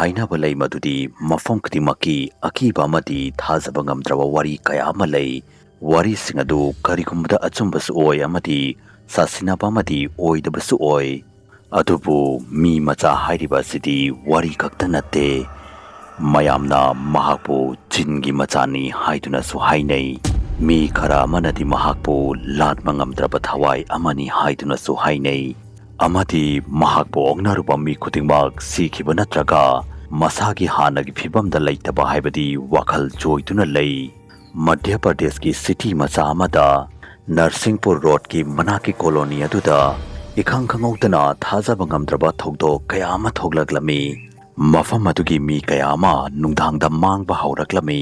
hainaba lay madudi mafam khudimaki akiba amadi thajaba ngamdraba wari kaya ama lay wari sing adu karigumda achumbasu oi amadi sasinaba amadi oidabasu oi adubu Mee Macha hairiba sidi wari kakta natte mayamna mahakpu jingi machani haidunasu hainai mi khara amanadi mahakpu latma ngamdraba thawai amani haidunasu hainai amadi mahakpu ognaruba mi khudingmak sikhiba natraga masagi hanagi phibamda leitaba haibadi wakhal joituna lei Madhya Pradesh ki city macha amada Narsinghpur road ki manaki colony aduda ikhang khangautana thajaba ngamdraba thogdok kaya ama thoglaklami mafam adugi mi kaya ama nungdangda mangba hauraklami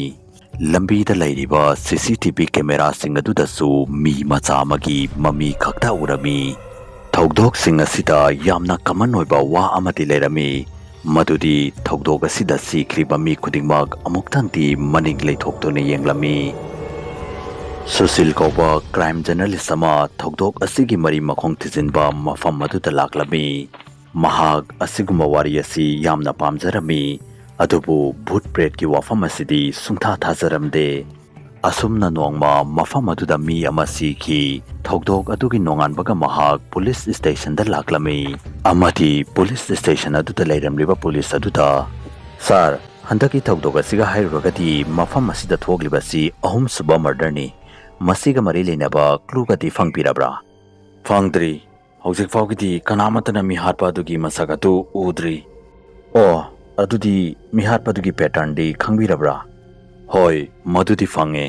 lambida lairiba CCTV camera sing adudasu Mee Macha amagi mami khakta urami thogdok sing asida yamna common oiba wa amati lerami madudi thogdok asida sikriba mi khudingmak amuktangti maning leithoktone yenglami Susil Kauba crime journalist ama thogdok asigi mari makhong thizinba mafam aduda laklami mahak asiguma wari asi yamna pamjarami adubu bhoot pret ki wafam asidi sungtha thajaramde asumna nongma mafam aduda mi ama sikhi thogdok adugi nonganbaga mahak police station da laklami amati police station aduda leiramliba police aduda sir handaki thogdok asiga hairugadi mafam asida thoglibasi ahum suba murder ni masiga mari leinaba clue gadi fangpirabra fangdri hojik fawgidi kanamatana mi hatpa adugi masaka tu udri oh adudi mi hatpa adugi pattern di khangbirabra hoi madudi fange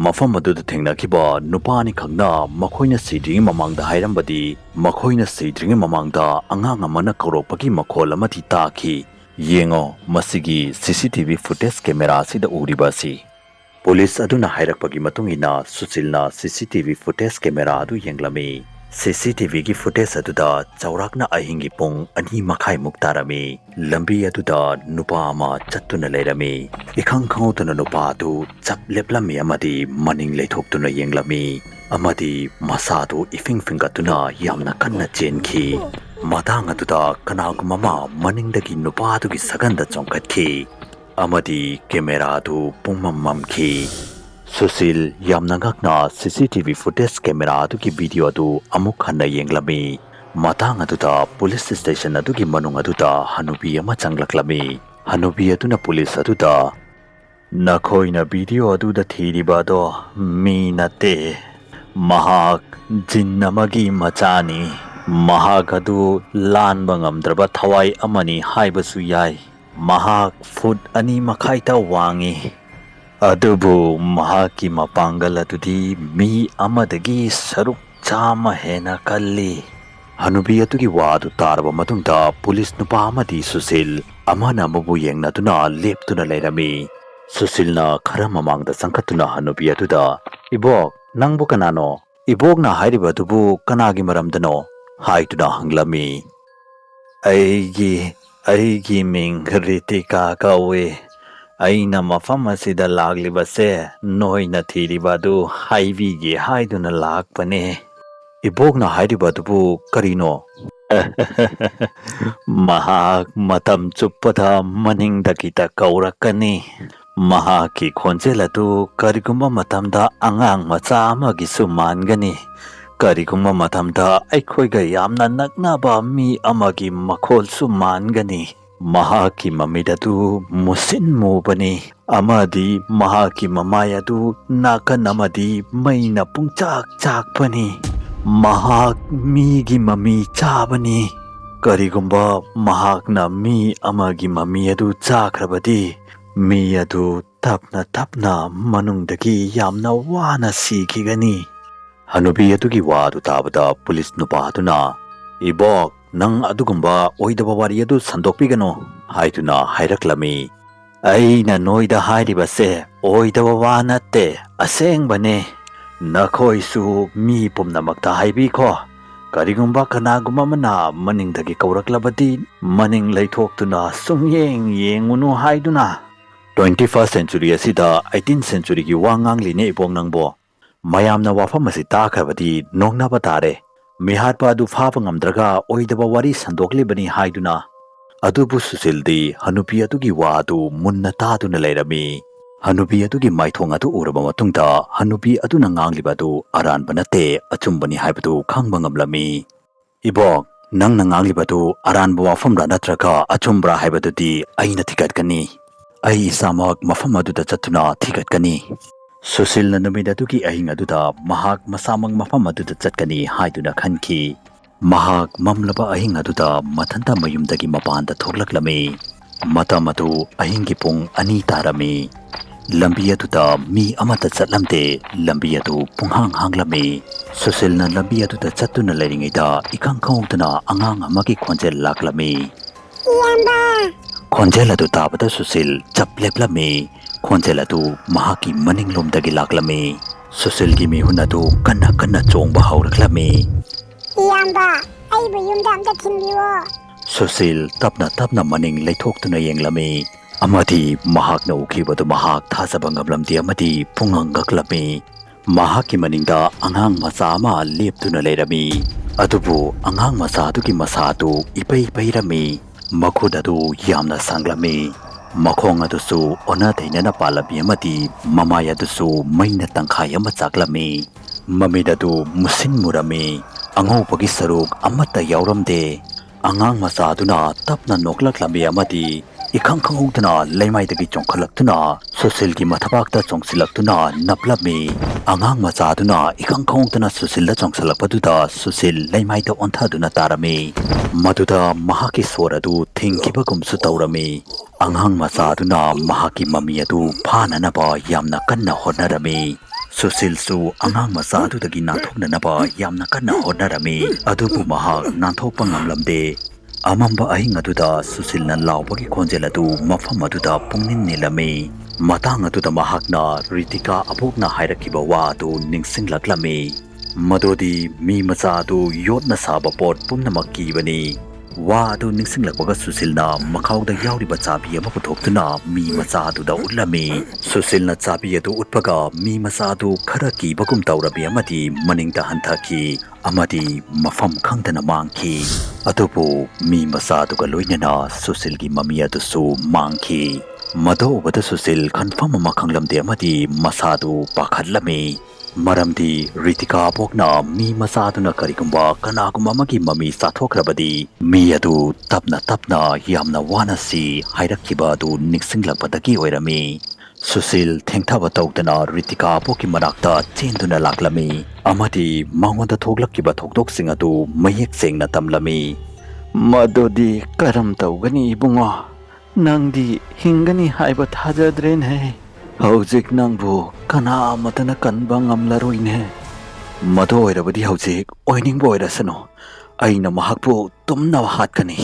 mafam aduda thengnakiba nupani khangna makhoina sidring mamangda hairambadi makhoina sidring mamangda angang amana kauropagi makhol amati taki yengo masigi CCTV footage camera sida uribasi police aduna hairakpagi matungina susilna CCTV footage camera adu yenglami CCTV gi footage aduda chaurakna ahingi pong ani makhai muktarami lambi aduda nupa ama chattuna leirami ikhang khautuna nupa adu chap leplami amadi maning leithoktuna yenglami amadi masa du ifing fingatuna yamna kanna chenki matang aduda kanagumama maningdagi nupa adu gi saganda chongkatki amadi camera adu pungmamamki Susil yamnangakna CCTV footage camera adugi video adu amuk hanna yenglami matang aduda police station adugi manung aduda hanubi ama changlaklami hanubi aduna police aduda nakhoina video aduda thiribado mi nate mahak jinnamagi machani mahak adu lanba ngamdraba thawai amani haibasu yai mahak foot ani makhaita wangi adubu mahaki mapangal adudi mi amadagi saruk chama hena kalli hanubi atugi wadu tarba matungda police nupa amadi Susil amana mabu yengnatuna leptuna leirami Susilna khara mamangda sangkhatuna hanubi atuda ibok nangbu kanano ibokna hairiba dubu kanagi maramdano haituna hanglami aigi ming Ritika kawe aina mafam asida laglibase noina thiribadu haivigi haiduna lakpane ibokna hairibadubu karino mahak matam chuppada maningda kita kaurakani mahaki khonjelatu karigumba matamda angang macha amagi sumangani karigumba matamda aikhoiga yamna naknaba mi amagi makhol sumangani mahaki mamidatu musin mubani amadi mahaki mamayadu nakan amadi maina pungchak chakpani mahak migi mami chabani karigumba mahakna mi amagi mami adu chakrabadi mi adu tapna manungdagi yamna wana sikhigani hanubi adugi wadu tabada police nupa aduna ibok nang adugumba oidaba wari adu sandokpigano haituna hairaklami aina noida hairibase oidaba wa natte asengbane nakhoisu mi pumnamakta haibikho karigumba kanaguma mana maningdagi kauraklabadi maning leithoktuna sungyeng yengunu haiduna 21st century asida 18th century gi wangangle ibong nangbo mayamna wafam asi takhabadi nongnaba tare mihatpa du faba ngamdraga oidaba wari sandokli bani haiduna ꯑꯗꯨꯕꯨ ꯁꯨꯁꯤꯜꯗꯤ ꯍꯅꯨꯕꯤ ꯑꯗꯨꯒꯤ ꯋꯥ ꯑꯗꯨ ꯃꯨꯟꯅ ꯇꯥꯗꯨꯅ ꯂꯩꯔꯝꯃꯤ꯫ ꯍꯅꯨꯕꯤ ꯑꯗꯨꯒꯤ ꯃꯥꯏꯊꯣꯡ ꯑꯗꯨ ꯎꯔꯕ ꯃꯇꯨꯡꯗ ꯍꯅꯨꯕꯤ ꯑꯗꯨꯅ ꯉꯥꯡꯂꯤꯕ ꯑꯗꯨ ꯑꯔꯥꯟꯕ ꯅꯠꯇꯦ ꯑꯆꯨꯝꯕꯅꯤ ꯍꯥꯏꯕꯗꯨ ꯈꯪꯕ ꯉꯝꯂꯝꯃꯤ꯫ ꯏꯕꯣꯛ, ꯅꯪꯅ ꯉꯥꯡꯂꯤꯕꯗꯨ ꯑꯔꯥꯟꯕ ꯋꯥꯐꯝꯔꯥ ꯅꯠꯇ꯭ꯔꯒ ꯑꯆꯨꯝꯕ꯭ꯔꯥ ꯍꯥꯏꯕꯗꯨꯗꯤ ꯑꯩꯅ ꯊꯤꯒꯠꯀꯅꯤ꯫ ꯑꯩ ꯏꯁꯥꯃꯛ ꯃꯐꯝ ꯑꯗꯨꯗ ꯆꯠꯇꯨꯅ ꯊꯤꯒꯠꯀꯅꯤ꯫ ꯁꯨꯁꯤꯜꯅ ꯅꯨꯃꯤꯠ ꯑꯗꯨꯒꯤ ꯑꯍꯤꯡ ꯑꯗꯨꯗ ꯃꯍꯥꯛ ꯃꯁꯥꯃꯛ ꯃꯐꯝ ꯑꯗꯨꯗ ꯆꯠꯀꯅꯤ ꯍꯥꯏꯗꯨꯅ ꯈꯟꯈꯤ꯫ ꯃꯍꯥꯛ ꯃꯝꯂꯕ ꯑꯍꯤꯡ ꯑꯗꯨꯗ ꯃꯊꯟꯇ ꯃꯌꯨꯝꯗꯒꯤ ꯃꯄꯥꯟꯗ ꯊꯣꯛꯂꯛꯂꯝꯃꯤ꯫ ꯃꯇꯝ ꯑꯗꯨ ꯑꯍꯤꯡꯒꯤ ꯄꯨꯡ 2 ꯇꯥꯔꯝꯃꯤ꯫ ꯂꯝꯕꯤ ꯑꯗꯨꯗ ꯃꯤ ꯑꯃꯠꯇ ꯆꯠꯂꯝꯗꯦ꯫ ꯂꯝꯕꯤ ꯑꯗꯨ ꯄꯨꯡꯍꯥꯡ ꯍꯥꯡꯂꯝꯃꯤ꯫ ꯁꯨꯁꯤꯜꯅ ꯂꯝꯕꯤ ꯑꯗꯨꯗ ꯆꯠꯇꯨꯅ ꯂꯩꯔꯤꯉꯩꯗ ꯏꯈꯪ ꯈꯪꯍꯧꯗꯅ ꯑꯉꯥꯡ ꯑꯃꯒꯤ ꯈꯣꯟꯖꯦꯜ ꯂꯥꯛꯂꯝꯃꯤ꯫ ꯏꯌꯥꯝꯕ! ꯈꯣꯟꯖꯦꯜ ꯑꯗꯨ ꯇꯥꯕꯗ ꯁꯨꯁꯤꯜ ꯆꯞ ꯂꯦꯞꯂꯝꯃꯤ꯫ ꯈꯣꯟꯖꯦꯜ ꯑꯗꯨ ꯃꯍꯥꯛꯀꯤ ꯃꯅꯤꯡꯂꯣꯝꯗꯒꯤ ꯂꯥꯛꯂꯝꯃꯤ꯫ ꯁꯨꯁꯤꯜꯒꯤ ꯃꯤꯍꯨꯟ ꯑꯗꯨ ꯀꯟꯅ ꯀꯟꯅ ꯆꯣꯡꯕ ꯍꯧꯔꯛꯂꯝꯃꯤ꯫ ꯏꯌꯥꯝꯕ, ꯑꯩꯕꯨ ꯌꯨꯝꯗ ꯑꯝꯇ ꯊꯤꯟꯕꯤꯌꯣ꯫ ꯁꯨꯁꯤꯜ ꯇꯞꯅ ꯇꯞꯅ ꯃꯅꯤꯡ ꯂꯩꯊꯣꯛꯇꯨꯅ ꯌꯦꯡꯂꯝꯃꯤ꯫ ꯑꯃꯗꯤ ꯃꯍꯥꯛꯅ ꯎꯈꯤꯕꯗꯨ ꯃꯍꯥꯛ ꯊꯥꯖꯕ ꯉꯝꯂꯝꯗꯦ ꯑꯃꯗꯤ ꯄꯨꯡꯉꯛ ꯉꯛꯂꯝꯃꯤ꯫ ꯃꯍꯥꯛꯀꯤ ꯃꯅꯤꯡꯗ ꯑꯉꯥꯡ ꯃꯆꯥ ꯑꯃ ꯂꯦꯞꯇꯨꯅ ꯂꯩꯔꯝꯃꯤ꯫ ꯑꯗꯨꯕꯨ ꯑꯉꯥꯡ ꯃꯆꯥ ꯑꯗꯨꯒꯤ ꯃꯁꯥ ꯑꯗꯨ ꯏꯄꯩ ꯄꯩꯔꯝꯃꯤ꯫ ꯃꯈꯨꯠ ꯑꯗꯨ ꯌꯥꯝꯅ ꯁꯥꯡꯂꯝꯃꯤ꯫ ꯃꯈꯣꯡ ꯑꯗꯨꯁꯨ ꯑꯣꯟꯅ ꯇꯩꯅꯅ ꯄꯥꯜꯂꯝꯃꯤ ꯑꯃꯗꯤ ꯃꯃꯥꯏ ꯑꯗꯨꯁꯨ ꯃꯩꯅ ꯇꯪꯈꯥꯏ ꯑꯃ ꯆꯥꯛꯂꯝꯃꯤ꯫ ꯃꯃꯤꯠ ꯑꯗꯨ ꯃꯨꯁꯤꯟ ꯃꯨꯔꯝꯃꯤ꯫ ꯑꯉꯧꯕꯒꯤ ꯁꯔꯨꯛ ꯑꯃꯠꯇ ꯌꯥꯎꯔꯝꯗꯦ꯫ ꯑꯉꯥꯡ ꯃꯆꯥ ꯑꯗꯨꯅ ꯇꯞꯅ ꯅꯣꯛꯂꯛꯂꯝꯃꯤ ꯑꯃꯗꯤ ꯏꯈꯪ ꯈꯪꯍꯧꯗꯅ ꯂꯩꯃꯥꯏꯗꯒꯤ ꯆꯣꯡꯈꯠꯂꯛꯇꯨꯅ ꯁꯨꯁꯤꯜꯒꯤ ꯃꯊꯕꯥꯛꯇ ꯆꯣꯡꯁꯤꯜꯂꯛꯇꯨꯅ ꯅꯞꯂꯝꯃꯤ꯫ ꯑꯉꯥꯡ ꯃꯆꯥ ꯑꯗꯨꯅ ꯏꯈꯪ ꯈꯪꯍꯧꯗꯅ ꯁꯨꯁꯤꯜꯗ ꯆꯣꯡꯁꯤꯜꯂꯛꯄꯗꯨꯗ ꯁꯨꯁꯤꯜ ꯂꯩꯃꯥꯏꯗ ꯑꯣꯟꯊꯗꯨꯅ ꯇꯥꯔꯝꯃꯤ꯫ ꯃꯗꯨꯗ ꯃꯍꯥꯛꯀꯤ ꯁꯣꯔ ꯑꯗꯨ ꯊꯤꯡꯈꯤꯕꯒꯨꯝꯁꯨ ꯇꯧꯔꯝꯃꯤ꯫ ꯑꯉꯥꯡ ꯃꯆꯥ ꯑꯗꯨꯅ ꯃꯍꯥꯛꯀꯤ ꯃꯃꯤ ꯑꯗꯨ ꯐꯥꯅꯅꯕ ꯌꯥꯝꯅ ꯀꯟꯅ ꯍꯣꯠꯅꯔꯝꯃꯤ꯫ ꯁꯨꯁꯤꯜꯁꯨ ꯑꯉꯥꯡ ꯃꯆꯥ ꯑꯗꯨꯗꯒꯤ ꯅꯥꯟꯊꯣꯛꯅꯅꯕ ꯌꯥꯝꯅ ꯀꯟꯅ ꯍꯣꯠꯅꯔꯝꯃꯤ꯫ ꯑꯗꯨꯕꯨ ꯃꯍꯥꯛ ꯅꯥꯟꯊꯣꯛꯄ ꯉꯝꯂꯝꯗꯦ꯫ ꯑꯃꯝꯕ ꯑꯍꯤꯡ ꯑꯗꯨꯗ ꯁꯨꯁꯤꯜꯅ ꯂꯥꯎꯕꯒꯤ ꯈꯣꯟꯖꯦꯜ ꯑꯗꯨ ꯃꯐꯝ ꯑꯗꯨꯗ ꯄꯨꯡꯅꯤꯟ ꯅꯤꯜꯂꯝꯃꯤ꯫ ꯃꯇꯥꯡ ꯑꯗꯨꯗ ꯃꯍꯥꯛꯅ ꯔꯤꯇꯤꯀꯥ ꯑꯕꯣꯛꯅ ꯍꯥꯏꯔꯛꯈꯤꯕ ꯋꯥ ꯑꯗꯨ ꯅꯤꯡꯁꯤꯡꯂꯛꯂꯝꯃꯤ꯫ ꯃꯗꯨꯗꯤ ꯃꯤ ꯃꯆꯥ ꯑꯗꯨ ꯌꯣꯠꯅ ꯁꯥꯕ ꯄꯣꯠ ꯄꯨꯝꯅꯃꯛ ꯀꯤꯕꯅꯤ꯫ ꯋꯥ ꯑꯗꯨ ꯅꯤꯡꯁꯤꯡꯂꯛꯄꯒ ꯁꯨꯁꯤꯜꯅ ꯃꯈꯥꯎꯗ ꯌꯥꯎꯔꯤꯕ ꯆꯥꯕꯤ ꯑꯃ ꯄꯨꯊꯣꯛꯇꯨꯅ ꯃꯤ ꯃꯆꯥ ꯑꯗꯨꯗ ꯎꯠꯂꯝꯃꯤ꯫ ꯁꯨꯁꯤꯜꯅ ꯆꯥꯕꯤ ꯑꯗꯨ ꯎꯠꯄꯒ ꯃꯤ ꯃꯆꯥ ꯑꯗꯨ ꯈꯔ ꯀꯤꯕꯒꯨꯝ ꯇꯧꯔꯝꯃꯤ ꯑꯃꯗꯤ ꯃꯅꯤꯡꯗ ꯍꯟꯊꯈꯤ ꯑꯃꯗꯤ ꯃꯐꯝ ꯈꯪꯗꯅ ꯃꯥꯡꯈꯤ꯫ ꯑꯗꯨꯕꯨ ꯃꯤ ꯃꯆꯥ ꯑꯗꯨꯒ ꯂꯣꯏꯅꯅ ꯁꯨꯁꯤꯜꯒꯤ ꯃꯃꯤ ꯑꯗꯨꯁꯨ ꯃꯥꯡꯈꯤ꯫ ꯃꯗꯨ ꯎꯕꯗ ꯁꯨꯁꯤꯜ ꯈꯟꯐꯝ ꯑꯃ ꯈꯪꯂꯝꯗꯦ ꯑꯃꯗꯤ ꯃꯁꯥꯗꯨ ꯄꯥꯈꯠꯂꯝꯃꯤ꯫ ꯃꯔꯝꯗꯤ ꯔꯤꯇꯤꯀꯥ ꯑꯕꯣꯛꯅ ꯃꯤ ꯃꯆꯥꯗꯨꯅ ꯀꯔꯤꯒꯨꯝꯕ ꯀꯅꯥꯒꯨꯝꯕ ꯑꯃꯒꯤ ꯃꯃꯤ ꯆꯥꯊꯣꯛꯈ꯭ꯔꯕꯗꯤ ꯃꯤ ꯑꯗꯨ ꯇꯞꯅ ꯇꯞꯅ ꯌꯥꯝꯅ ꯋꯥꯅ ꯁꯤ ꯍꯥꯏꯔꯛꯈꯤꯕ ꯑꯗꯨ ꯅꯤꯡꯁꯤꯡꯂꯛꯄꯗꯒꯤ ꯑꯣꯏꯔꯝꯃꯤ꯫ ꯁꯨꯁꯤꯜ ꯊꯦꯡꯊꯕ ꯇꯧꯗꯅ ꯔꯤꯇꯤꯀꯥ ꯑꯕꯣꯛꯀꯤ ꯃꯅꯥꯛꯇ ꯆꯦꯟꯗꯨꯅ ꯂꯥꯛꯂꯝꯃꯤ ꯑꯃꯗꯤ ꯃꯉꯣꯟꯗ ꯊꯣꯛꯂꯛꯈꯤꯕ ꯊꯧꯗꯣꯛꯁꯤꯡ ꯑꯗꯨ ꯃꯌꯦꯛ ꯁꯦꯡꯅ ꯇꯝꯂꯝꯃꯤ꯫ ꯃꯗꯨꯗꯤ ꯀꯔꯝ ꯇꯧꯒꯅꯤ ꯏꯕꯨꯡꯉꯣ? ꯅꯪꯗꯤ ꯍꯤꯡꯒꯅꯤ ꯍꯥꯏꯕ ꯊꯥꯖꯗ꯭ꯔꯦꯅꯦ꯫ ꯍꯧꯖꯤꯛ ꯅꯪꯕꯨ ꯀꯅꯥ ꯑꯃꯠꯇꯅ ꯀꯟꯕ ꯉꯝꯂꯔꯣꯏꯅꯦ꯫ ꯃꯗꯨ ꯑꯣꯏꯔꯕꯗꯤ ꯍꯧꯖꯤꯛ ꯑꯣꯏꯅꯤꯡꯕ ꯑꯣꯏꯔꯁꯅꯨ, ꯑꯩꯅ ꯃꯍꯥꯛꯄꯨ ꯇꯨꯝꯅꯕ ꯍꯥꯠꯀꯅꯤ꯫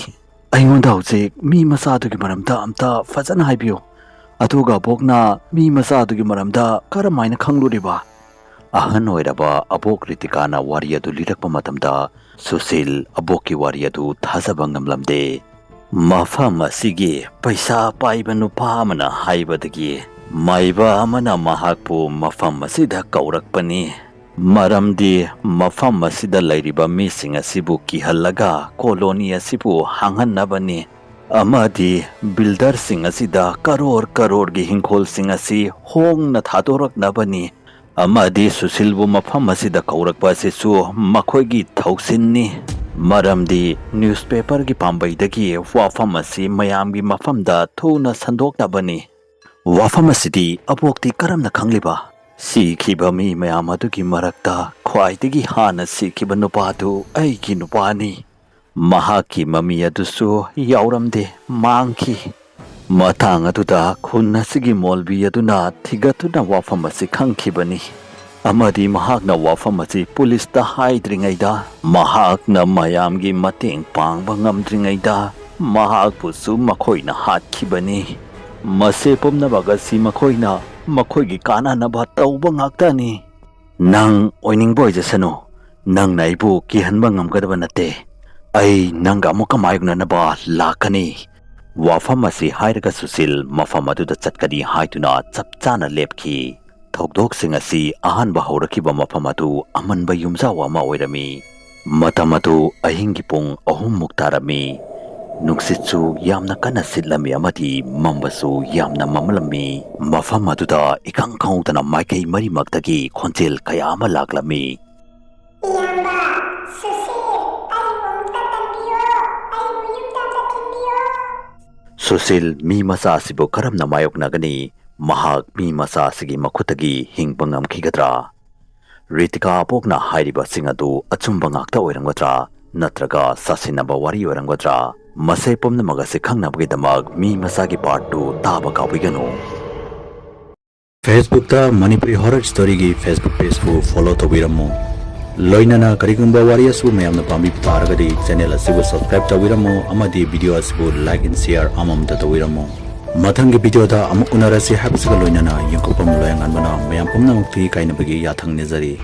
ꯑꯩꯉꯣꯟꯗ ꯍꯧꯖꯤꯛ ꯃꯤ ꯃꯆꯥꯗꯨꯒꯤ ꯃꯔꯝꯗ ꯑꯝꯇ ꯐꯖꯅ ꯍꯥꯏꯕꯤꯌꯨ꯫ ꯑꯗꯨꯒ ꯑꯕꯣꯛꯅ ꯃꯤ ꯃꯆꯥꯗꯨꯒꯤ ꯃꯔꯝꯗ ꯀꯔꯝꯍꯥꯏꯅ ꯈꯪꯂꯨꯔꯤꯕ? ꯑꯍꯟ ꯑꯣꯏꯔꯕ ꯑꯕꯣꯛ ꯔꯤꯇꯤꯀꯥꯅ ꯋꯥꯔꯤ ꯑꯗꯨ ꯂꯤꯔꯛꯄ ꯃꯇꯝꯗ ꯁꯨꯁꯤꯜ ꯑꯕꯣꯛꯀꯤ ꯋꯥꯔꯤ ꯑꯗꯨ ꯊꯥꯖꯕ ꯉꯝꯂꯝꯗꯦ꯫ ꯃꯐꯝ ꯑꯁꯤꯒꯤ ꯄꯩꯁꯥ ꯄꯥꯏꯕ ꯅꯨꯄꯥ ꯑꯃꯅ ꯍꯥꯏꯕꯗꯒꯤ ꯃꯥꯏꯕ ꯑꯃꯅ ꯃꯍꯥꯛꯄꯨ ꯃꯐꯝ ꯑꯁꯤꯗ ꯀꯧꯔꯛꯄꯅꯤ꯫ ꯃꯔꯝꯗꯤ ꯃꯐꯝ ꯑꯁꯤꯗ ꯂꯩꯔꯤꯕ ꯃꯤꯁꯤꯡ ꯑꯁꯤꯕꯨ ꯀꯤꯍꯜꯂꯒ ꯀꯣꯂꯣꯅꯤ ꯑꯁꯤꯕꯨ ꯍꯥꯡꯍꯟꯅꯕꯅꯤ ꯑꯃꯗꯤ ꯕꯤꯜꯗꯔꯁꯤꯡ ꯑꯁꯤꯗ ꯀꯔꯣꯔ ꯀꯔꯣꯔꯒꯤ ꯍꯤꯡꯈꯣꯜꯁꯤꯡ ꯑꯁꯤ ꯍꯣꯡꯅ ꯊꯥꯗꯣꯔꯛꯅꯕꯅꯤ ꯑꯃꯗꯤ ꯁꯨꯁꯤꯜꯕꯨ ꯃꯐꯝ ꯑꯁꯤꯗ ꯀꯧꯔꯛꯄ ꯑꯁꯤꯁꯨ ꯃꯈꯣꯏꯒꯤ ꯊꯧꯁꯤꯟꯅꯤ꯫ ꯃꯔꯝꯗꯤ ꯅ꯭ꯌꯨꯁꯄꯦꯄꯔꯒꯤ ꯄꯥꯝꯕꯩꯗꯒꯤ ꯋꯥꯐꯝ ꯑꯁꯤ ꯃꯌꯥꯝꯒꯤ ꯃꯐꯝꯗ ꯊꯨꯅ ꯁꯟꯗꯣꯛꯅꯕꯅꯤ꯫ ꯋꯥꯐꯝ ꯑꯁꯤꯗꯤ ꯑꯕꯣꯛꯇꯤ ꯀꯔꯝꯅ ꯈꯪꯂꯤꯕ? ꯁꯤꯈꯤꯕ ꯃꯤ ꯃꯌꯥꯝ ꯑꯗꯨꯒꯤ ꯃꯔꯛꯇ ꯈ꯭ꯋꯥꯏꯗꯒꯤ ꯍꯥꯟꯅ ꯁꯤꯈꯤꯕ ꯅꯨꯄꯥꯗꯨ ꯑꯩꯒꯤ ꯅꯨꯄꯥꯅꯤ꯫ ꯃꯍꯥꯛꯀꯤ ꯃꯃꯤ ꯑꯗꯨꯁꯨ ꯌꯥꯎꯔꯝꯗꯦ, ꯃꯥꯡꯈꯤ꯫ ꯃꯇꯥꯡ ꯑꯗꯨꯗ ꯈꯨꯟ ꯑꯁꯤꯒꯤ ꯃꯣꯜꯕꯤ ꯑꯗꯨꯅ ꯊꯤꯒꯠꯇꯨꯅ ꯋꯥꯐꯝ ꯑꯁꯤ ꯈꯪꯈꯤꯕꯅꯤ ꯑꯃꯗꯤ ꯃꯍꯥꯛꯅ ꯋꯥꯐꯝ ꯑꯁꯤ ꯄꯨꯂꯤꯁꯇ ꯍꯥꯏꯗ꯭ꯔꯤꯉꯩꯗ, ꯃꯍꯥꯛꯅ ꯃꯌꯥꯝꯒꯤ ꯃꯇꯦꯡ ꯄꯥꯡꯕ ꯉꯝꯗ꯭ꯔꯤꯉꯩꯗ ꯃꯍꯥꯛꯄꯨꯁꯨ ꯃꯈꯣꯏꯅ ꯍꯥꯠꯈꯤꯕꯅꯤ꯫ ꯃꯁꯤ ꯄꯨꯝꯅꯃꯛ ꯑꯁꯤ ꯃꯈꯣꯏꯅ ꯃꯈꯣꯏꯒꯤ ꯀꯥꯟꯅꯅꯕ ꯇꯧꯕ ꯉꯥꯛꯇꯅꯤ꯫ ꯅꯪ ꯑꯣꯏꯅꯤꯡꯕ ꯑꯣꯏꯖꯁꯅꯨ, ꯅꯪꯅ ꯑꯩꯕꯨ ꯀꯤꯍꯟꯕ ꯉꯝꯒꯗꯕ ꯅꯠꯇꯦ꯫ ꯑꯩ ꯅꯪꯒ ꯑꯃꯨꯛꯀ ꯃꯥꯌꯣꯛꯅꯅꯕ ꯂꯥꯛꯀꯅꯤ꯫ ꯋꯥꯐꯝ ꯑꯁꯤ ꯍꯥꯏꯔꯒ ꯁꯨꯁꯤꯜ ꯃꯐꯝ ꯑꯗꯨꯗ ꯆꯠꯀꯅꯤ ꯍꯥꯏꯗꯨꯅ ꯆꯞ ꯆꯥꯅ ꯂꯦꯞꯈꯤ꯫ ꯊꯧꯗꯣꯛꯁꯤꯡ ꯑꯁꯤ ꯑꯍꯥꯟꯕ ꯍꯧꯔꯛꯈꯤꯕ ꯃꯐꯝ ꯑꯗꯨ ꯑꯃꯟꯕ ꯌꯨꯝꯖꯥꯎ ꯑꯃ ꯑꯣꯏꯔꯝꯃꯤ꯫ ꯃꯇꯝ ꯑꯗꯨ ꯑꯍꯤꯡꯒꯤ ꯄꯨꯡ 3 ꯇꯥꯔꯝꯃꯤ꯫ Nungsichu yamna kana sitlami amati mambasu yamna mamalami mafam aduda ikang kaungtana maikei marimaktagi khonjel kaya ama laklami. Iyamba, Susil, aibu amukta tanbiyo. Aibu yumda amda thinbiyo. Susil Mee Macha asibu karamna mayoknagani mahak Mee Macha asigi makhutagi hingba ngamkhigadra. Ritika pokna hairiba singadu achumba ngakta oirangodra natraga sasinaba wari oirangodra masai pumnamak asi khangnabagidamag Mee Machagi Part-2 taba kaubiganu. Facebook ta Manipuri horror story gi Facebook page fu follow tawiramu. Loinana karigumba wari asu mayamna Pambi taragadi channel asibu subscribe tawiramu amadi video asibu like and share amam tawiramu. Mathangi video da amuk unarasi habsiga loinana yangkopam loyangan bana mayam pumnamakti kainabagi yathang nezari.